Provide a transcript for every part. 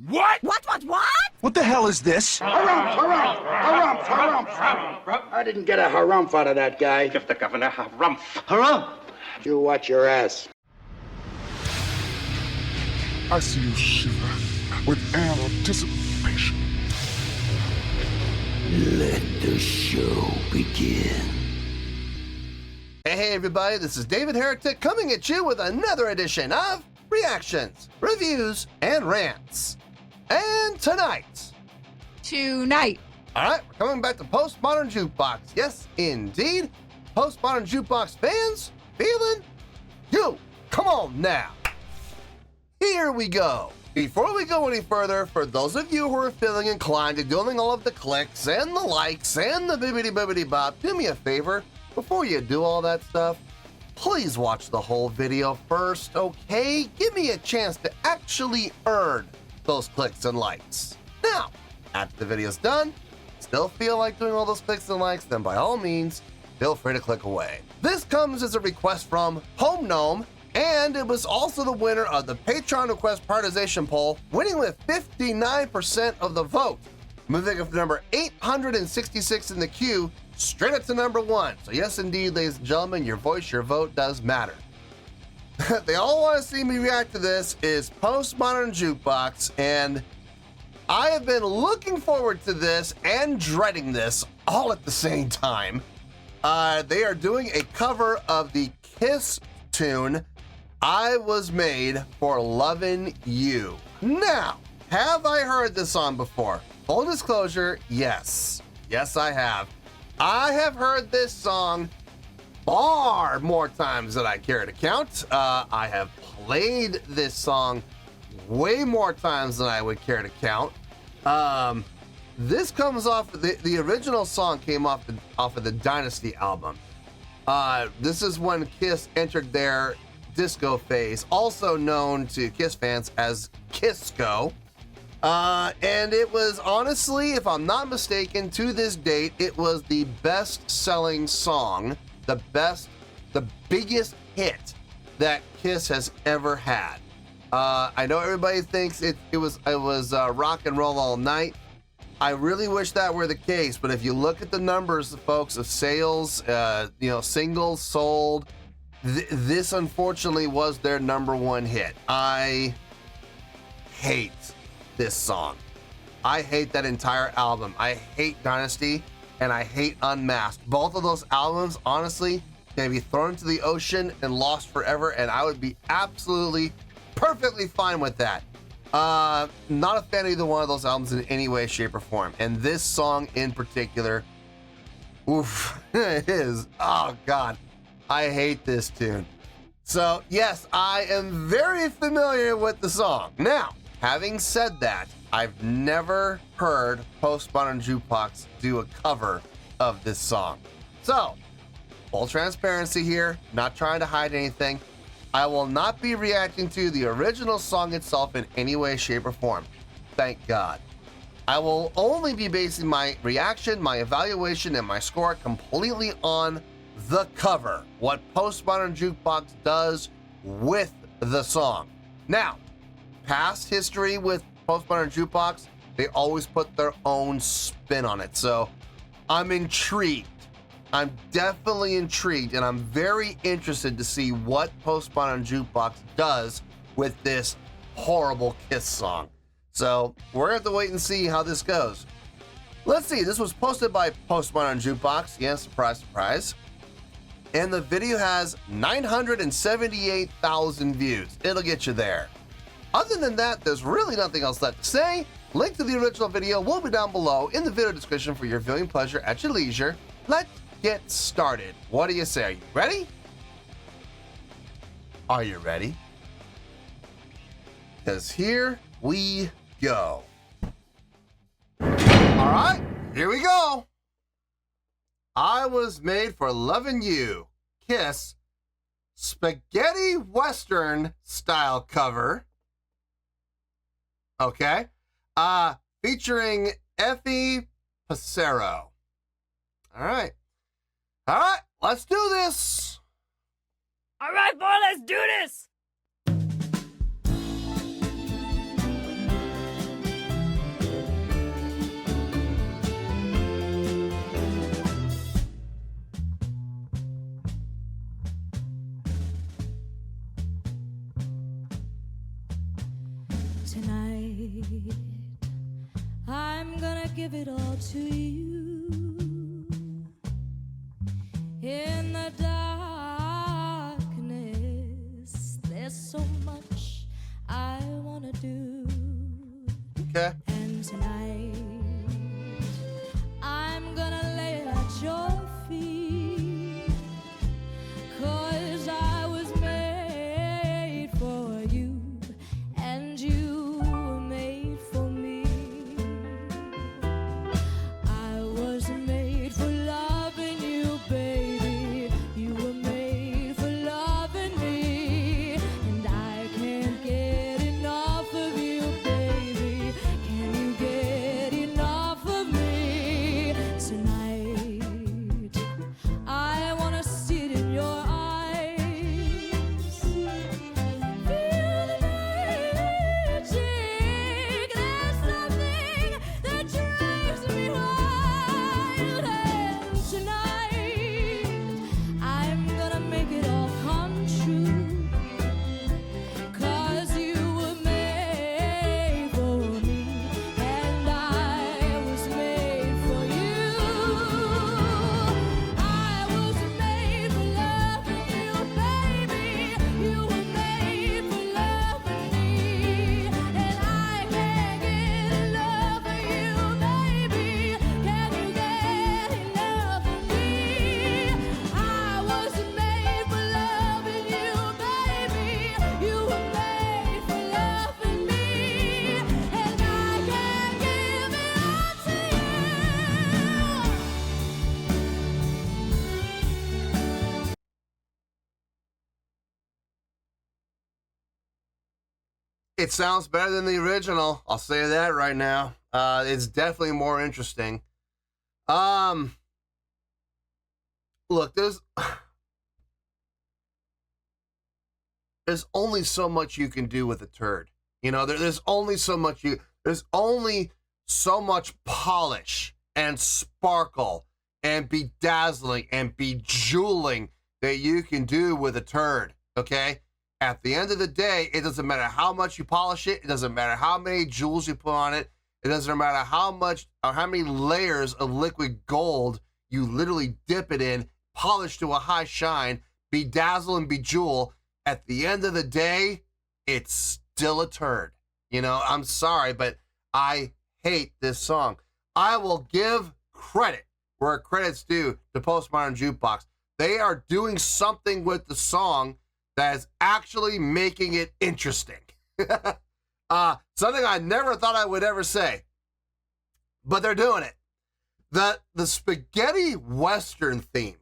What? What? What the hell is this? Harumph. I didn't get a harumph out of that guy. Give the governor harumph. Harumph? You watch your ass. I see you shiver with anticipation. Let the show begin. Hey everybody, this is David Heretic coming at you with another edition of Reactions, Reviews, and Rants. And tonight, alright, we're coming back to Postmodern Jukebox. Yes, indeed. Postmodern Jukebox fans, feeling you. Come on now. Here we go. Before we go any further, for those of you who are feeling inclined to doing all of the clicks and the likes and the bibbidi-bibbidi-bop, do me a favor. Before you do all that stuff, please watch the whole video first, okay? Give me a chance to actually earn those clicks and likes. Now, after the video's done, still feel like doing all those clicks and likes, then by all means, feel free to click away. This comes as a request from Home Gnome, and it was also the winner of the Patreon request prioritization poll, winning with 59% of the vote, moving from number 866 in the queue straight up to number 1. So yes, indeed, ladies and gentlemen, your voice, your vote does matter. They all want to see me react to this is Postmodern Jukebox, and I have been looking forward to this and dreading this all at the same time. They are doing a cover of the Kiss tune, I Was Made for Lovin' You. Now, have I heard this song before? Full disclosure, yes. Yes, I have. I have heard this song far more times than I care to count. I have played this song way more times than I would care to count. This comes off, the original song came off of the Dynasty album. This is when Kiss entered their disco phase, also known to Kiss fans as Kisco. And it was honestly, if I'm not mistaken, to this date, it was the best-selling song, the biggest hit that Kiss has ever had. I know everybody thinks it was rock and roll all night. I really wish that were the case, but if you look at the numbers, folks, of sales, singles sold, this unfortunately was their number one hit. I hate this song. I hate that entire album. I hate Dynasty and I hate Unmasked. Both of those albums, honestly, can be thrown into the ocean and lost forever, and I would be absolutely, perfectly fine with that. Not a fan of either one of those albums in any way, shape, or form. And this song in particular, oof, it is, oh God, I hate this tune. So yes, I am very familiar with the song. Now, having said that, I've never heard Postmodern Jukebox do a cover of this song. So, full transparency here, not trying to hide anything. I will not be reacting to the original song itself in any way, shape, or form. Thank God. I will only be basing my reaction, my evaluation, and my score completely on the cover, what Postmodern Jukebox does with the song. Now, past history with Postmodern Jukebox, they always put their own spin on it. So I'm intrigued. I'm definitely intrigued, and I'm very interested to see what Postmodern Jukebox does with this horrible Kiss song. So we're gonna have to wait and see how this goes. Let's see, this was posted by Postmodern Jukebox. Yes, surprise, surprise. And the video has 978,000 views. It'll get you there. Other than that, there's really nothing else left to say. Link to the original video will be down below in the video description for your viewing pleasure at your leisure. Let's get started. What do you say? Are you ready? Are you ready? Because here we go. All right, here we go. I Was Made for Lovin' You. Kiss. Spaghetti Western style cover. Okay. Featuring Effie Passero. All right. All right, let's do this. All right, boy, let's do this. I'm gonna give it all to you. In the darkness, there's so much I wanna do. Okay. And tonight, I'm gonna lay it at your feet. 'Cause I was made for you, and you were made for me. I was made for loving you, baby. You were made for loving me. And I can't get enough of you, baby. Can you get enough of me? Tonight, I wanna sit in your eyes. Feel the magic. There's something that drives me wild. And tonight, I'm gonna make it all come true. 'Cause you were made for me, and I was made for you. I was made for loving you, baby. You were made for loving me. And I can't get enough of you, baby. Can you get enough of me? I was made for loving you, baby. You were made for loving me. And I can't give it all to you. It sounds better than the original. I'll say that right now. It's definitely more interesting. Look, there's only so much you can do with a turd. You know, there's only so much there's only so much polish and sparkle and bedazzling and bejeweling that you can do with a turd, okay? At the end of the day, it doesn't matter how much you polish it. It doesn't matter how many jewels you put on it. It doesn't matter how much or how many layers of liquid gold you literally dip it in, polish to a high shine, bedazzle and bejewel. At the end of the day, it's still a turd. You know, I'm sorry, but I hate this song. I will give credit where credit's due to Postmodern Jukebox. They are doing something with the song that is actually making it interesting. Something I never thought I would ever say, but they're doing it. The spaghetti western theme.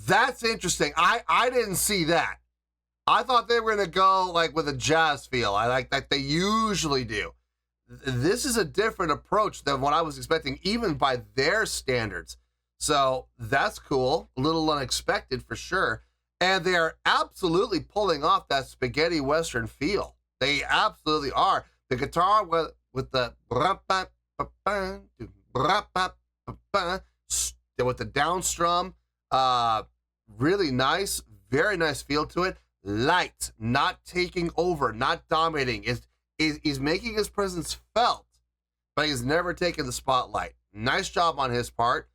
That's interesting. I didn't see that. I thought they were going to go like with a jazz feel. I like they usually do. This is a different approach than what I was expecting, even by their standards. So that's cool. A little unexpected for sure. And they are absolutely pulling off that spaghetti western feel. They absolutely are. The guitar with the down strum, really nice, very nice feel to it. Light, not taking over, not dominating. He's making his presence felt, but he's never taken the spotlight. Nice job on his part.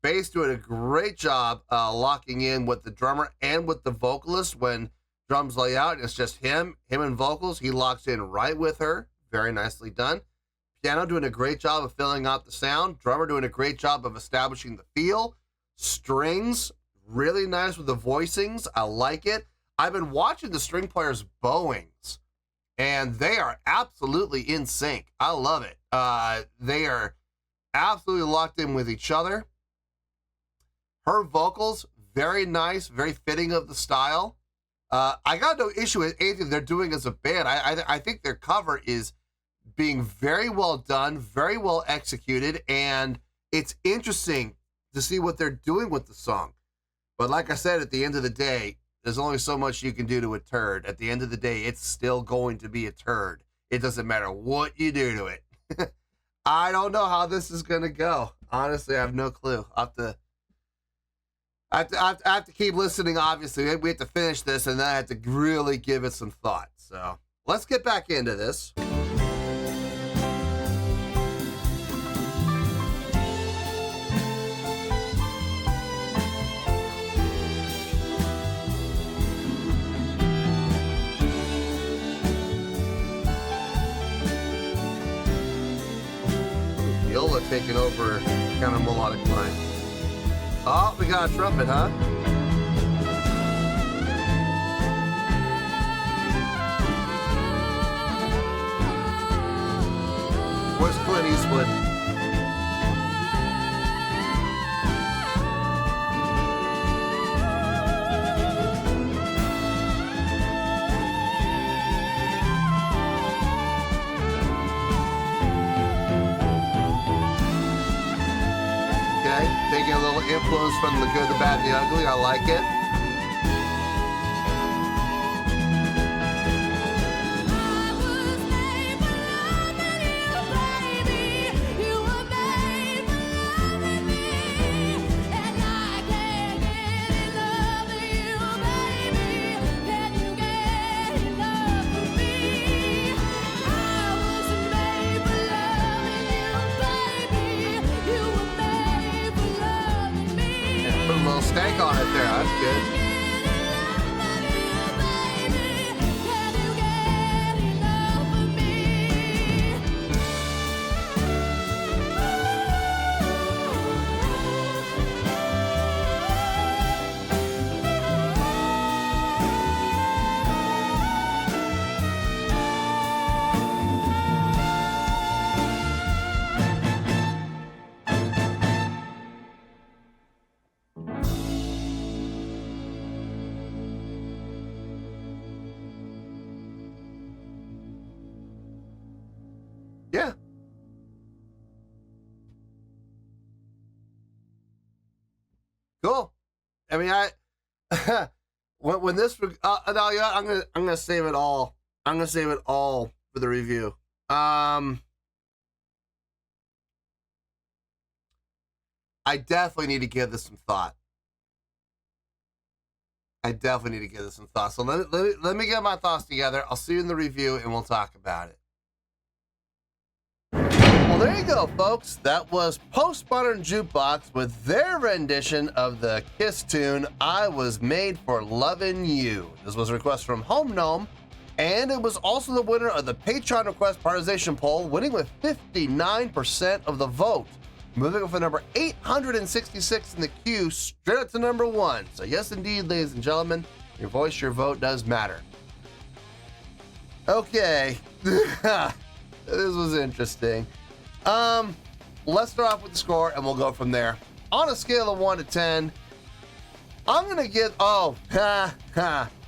Bass doing a great job locking in with the drummer and with the vocalist. When drums lay out and it's just him and vocals, he locks in right with her. Very nicely done. Piano doing a great job of filling out the sound. Drummer doing a great job of establishing the feel. Strings, really nice with the voicings. I like it. I've been watching the string players' bowings, and they are absolutely in sync. I love it. They are absolutely locked in with each other. Her vocals, very nice, very fitting of the style. I got no issue with anything they're doing as a band. I think their cover is being very well done, very well executed, and it's interesting to see what they're doing with the song. But like I said, at the end of the day, there's only so much you can do to a turd. At the end of the day, it's still going to be a turd. It doesn't matter what you do to it. I don't know how this is going to go. Honestly, I have no clue. I have to keep listening, obviously. We have to finish this, and then I have to really give it some thought. So let's get back into this. Viola taking over kind of melodic line. Oh, we got a trumpet, huh? Where's Clint Eastwood? Taking a little influence from the good, the bad, and the ugly. I like it. Stank on it there. That's good. Yeah. Cool. I mean, when this no, yeah, I'm gonna save it all. I'm gonna save it all for the review. I definitely need to give this some thought. So let me get my thoughts together. I'll see you in the review, and we'll talk about it. Well, there you go, folks. That was Postmodern Jukebox with their rendition of the Kiss tune, I Was Made for Lovin' You. This was a request from Home Gnome, and it was also the winner of the Patreon request prioritization poll, winning with 59% of the vote. Moving up for number 866 in the queue, straight up to number 1. So yes, indeed, ladies and gentlemen, your voice, your vote does matter. Okay. This was interesting. Let's start off with the score and we'll go from there. On a scale of 1 to 10, I'm gonna give,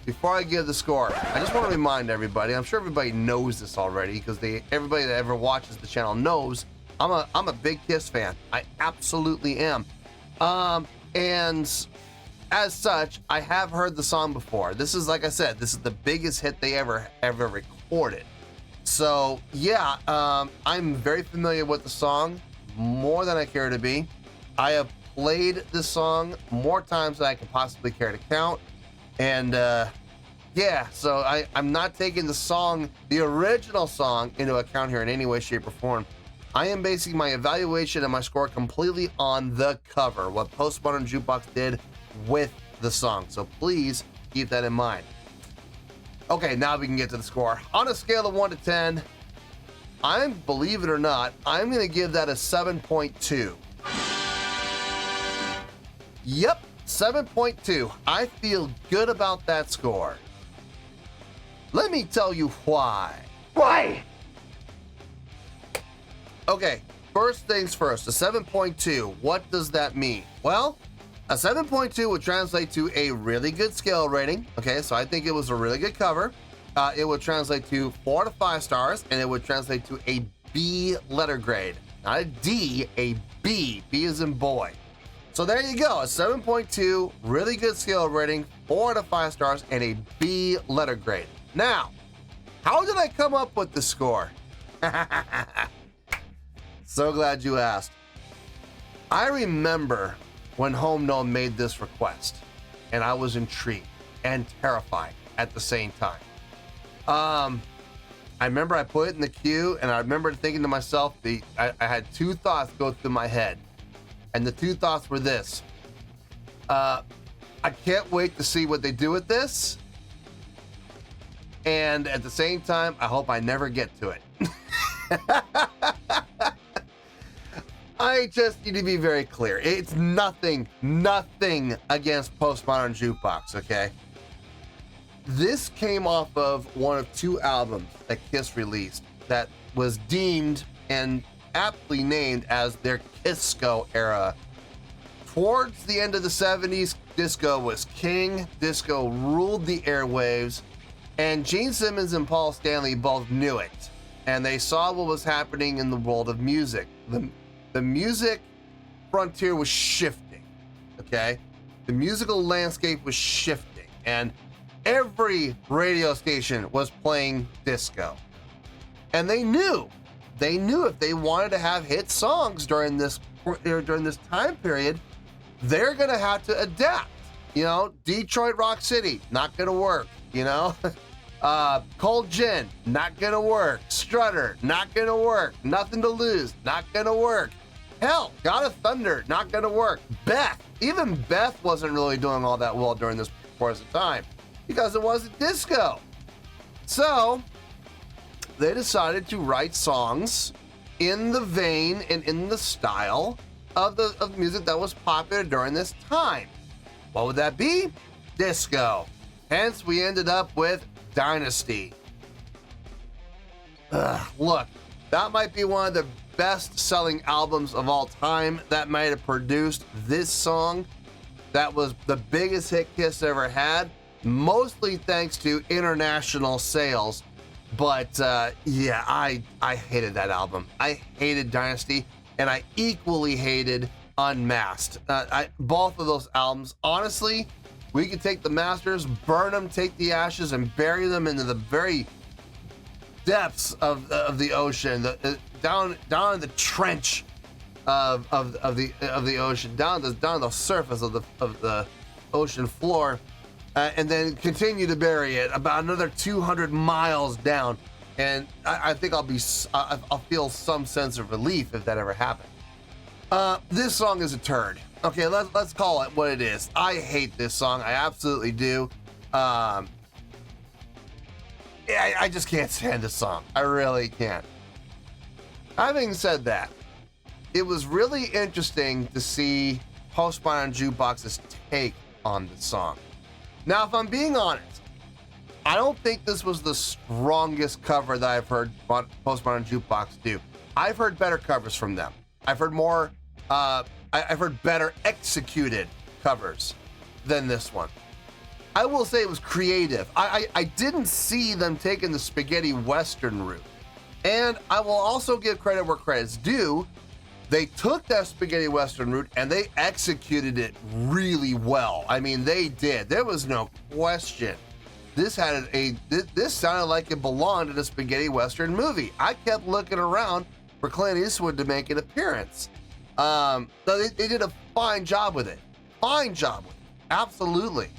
before I give the score, I just want to remind everybody, I'm sure everybody knows this already, because everybody that ever watches the channel knows I'm a big Kiss fan. I absolutely am. And as such, I have heard the song before. This is, like I said, this is the biggest hit they ever recorded. So yeah, I'm very familiar with the song, more than I care to be. I have played this song more times than I can possibly care to count. And yeah, so I'm not taking the song, the original song, into account here in any way, shape, or form. I am basing my evaluation and my score completely on the cover, what Postmodern Jukebox did with the song. So please keep that in mind. Okay, now we can get to the score. On a scale of 1 to 10, believe it or not, I'm going to give that a 7.2. Yep, 7.2. I feel good about that score. Let me tell you why. Why? Okay, first things first, a 7.2, what does that mean? Well, a 7.2 would translate to a really good scale rating. Okay, so I think it was a really good cover. It would translate to 4 to 5 stars, and it would translate to a B letter grade. Not a D, a B. B as in boy. So there you go, a 7.2, really good scale rating, 4 to 5 stars, and a B letter grade. Now, how did I come up with the score? So glad you asked. I remember when Home Known made this request, and I was intrigued and terrified at the same time. I remember I put it in the queue, and I remember thinking to myself, I had two thoughts go through my head, and the two thoughts were this: I can't wait to see what they do with this, and at the same time, I hope I never get to it. I just need to be very clear. It's nothing against Postmodern Jukebox, okay? This came off of one of two albums that Kiss released that was deemed and aptly named as their Kisco era. Towards the end of the 70s, disco was king, disco ruled the airwaves, and Gene Simmons and Paul Stanley both knew it, and they saw what was happening in the world of music. The music frontier was shifting, okay? The musical landscape was shifting, and every radio station was playing disco. And they knew if they wanted to have hit songs during this time period, they're gonna have to adapt. You know, Detroit Rock City, not gonna work, you know? Cold Gin, not gonna work. Strutter, not gonna work. Nothing to Lose, not gonna work. Hell, God of Thunder, not gonna work. Even Beth wasn't really doing all that well during this course of time because it wasn't disco. So they decided to write songs in the vein and in the style of music that was popular during this time. What would that be? Disco. Hence, we ended up with Dynasty. Look, that might be one of the best-selling albums of all time. That might have produced this song. That was the biggest hit Kiss ever had, mostly thanks to international sales. But yeah, I hated that album. I hated Dynasty, and I equally hated Unmasked. Both of those albums, honestly, we could take the masters, burn them, take the ashes, and bury them into the very depths of the ocean, down in the trench of the ocean, down the surface of the ocean floor, and then continue to bury it about another 200 miles down. And I think I'll feel some sense of relief if that ever happened. This song is a turd. Okay, let's call it what it is. I hate this song. I absolutely do. I just can't stand this song. I really can't. Having said that, it was really interesting to see Postmodern Jukebox's take on the song. Now, if I'm being honest, I don't think this was the strongest cover that I've heard Postmodern Jukebox do. I've heard better covers from them. I've heard more, I've heard better executed covers than this one. I will say it was creative. I didn't see them taking the spaghetti western route. And I will also give credit where credit's due. They took that spaghetti western route and they executed it really well. I mean, they did. There was no question. This sounded like it belonged in a spaghetti western movie. I kept looking around for Clint Eastwood to make an appearance. So they did a fine job with it. Fine job with it. Absolutely.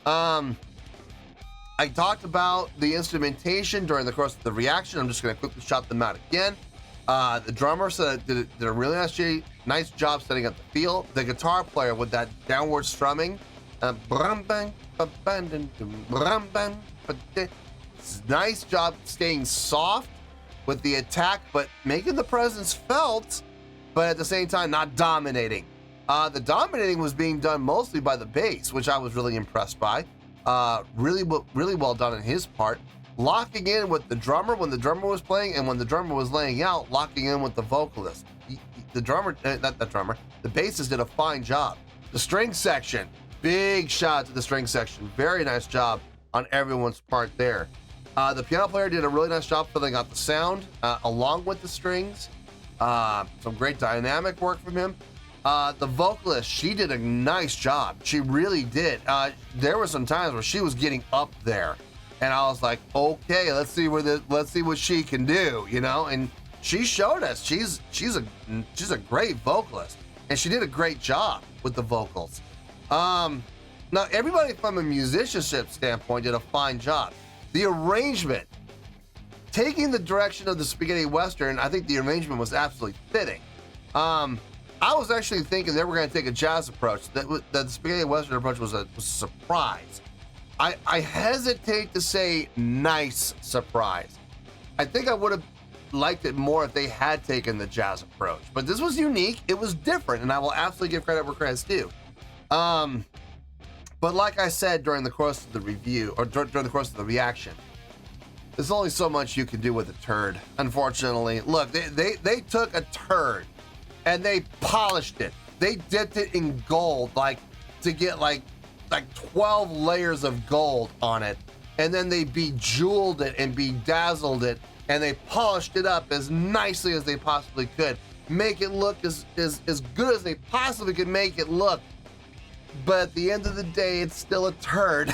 I talked about the instrumentation during the course of the reaction. I'm just going to quickly shout them out again. The drummer did a really nice job setting up the feel. The guitar player with that downward strumming. Nice job staying soft with the attack, but making the presence felt, but at the same time not dominating. The dominating was being done mostly by the bass, which I was really impressed by. Really well done on his part. Locking in with the drummer when the drummer was playing, and when the drummer was laying out, locking in with the vocalist. The bassist did a fine job. The string section, big shout out to the string section. Very nice job on everyone's part there. The piano player did a really nice job filling out the sound along with the strings. Some great dynamic work from him. The vocalist, she did a nice job. She really did. There were some times where she was getting up there, and I was like, okay, let's see what she can do, you know. And she showed us she's a great vocalist. and she did a great job with the vocals. Now, everybody from a musicianship standpoint did a fine job. The arrangement, taking the direction of the spaghetti western, I think the arrangement was absolutely fitting. I was actually thinking they were going to take a jazz approach. That the spaghetti western approach was a surprise. I hesitate to say nice surprise. I think I would have liked it more if they had taken the jazz approach. But this was unique. It was different, and I will absolutely give credit where credit's due. But like I said during the course of the review, or during the course of the reaction, there's only so much you can do with a turd, unfortunately. Look, they took a turd and they polished it. They dipped it in gold, like to get like 12 layers of gold on it. And then they bejeweled it and bedazzled it, and they polished it up as nicely as they possibly could. Make it look as good as they possibly could make it look. But at the end of the day, it's still a turd.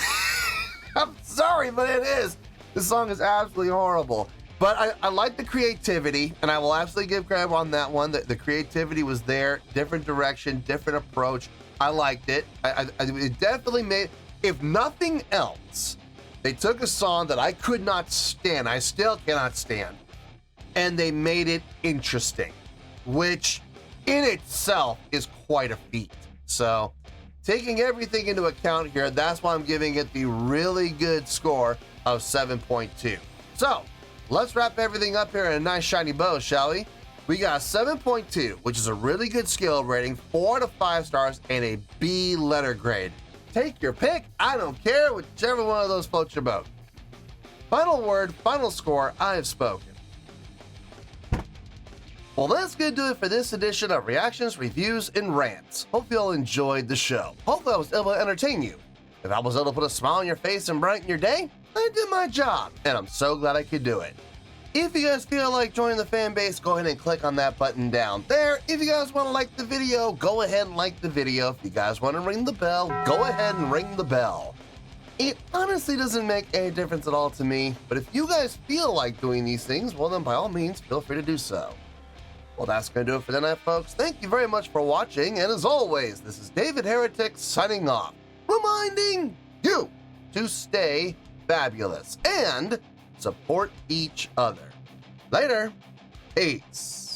I'm sorry, but it is. This song is absolutely horrible. But I like the creativity, and I will absolutely give credit on that one. The creativity was there, different direction, different approach. I liked it. It definitely made, if nothing else, they took a song that I could not stand, I still cannot stand, and they made it interesting, which in itself is quite a feat. So, taking everything into account here, that's why I'm giving it the really good score of 7.2. So, let's wrap everything up here in a nice shiny bow, shall we? We got 7.2, which is a really good skill rating, 4 out of 5 stars, and a B letter grade. Take your pick, I don't care, whichever one of those floats your boat. Final word, final score, I have spoken. Well, that's going to do it for this edition of Reactions, Reviews, and Rants. Hope you all enjoyed the show. Hopefully I was able to entertain you. If I was able to put a smile on your face and brighten your day, I did my job, and I'm so glad I could do it. If you guys feel like joining the fan base, go ahead and click on that button down there. If you guys want to like the video, go ahead and like the video. If you guys want to ring the bell, go ahead and ring the bell. It honestly doesn't make any difference at all to me, but if you guys feel like doing these things, well then by all means, feel free to do so. Well, that's going to do it for tonight, folks. Thank you very much for watching, and as always, this is David Heretic signing off, reminding you to stay fabulous and support each other. Later. Peace.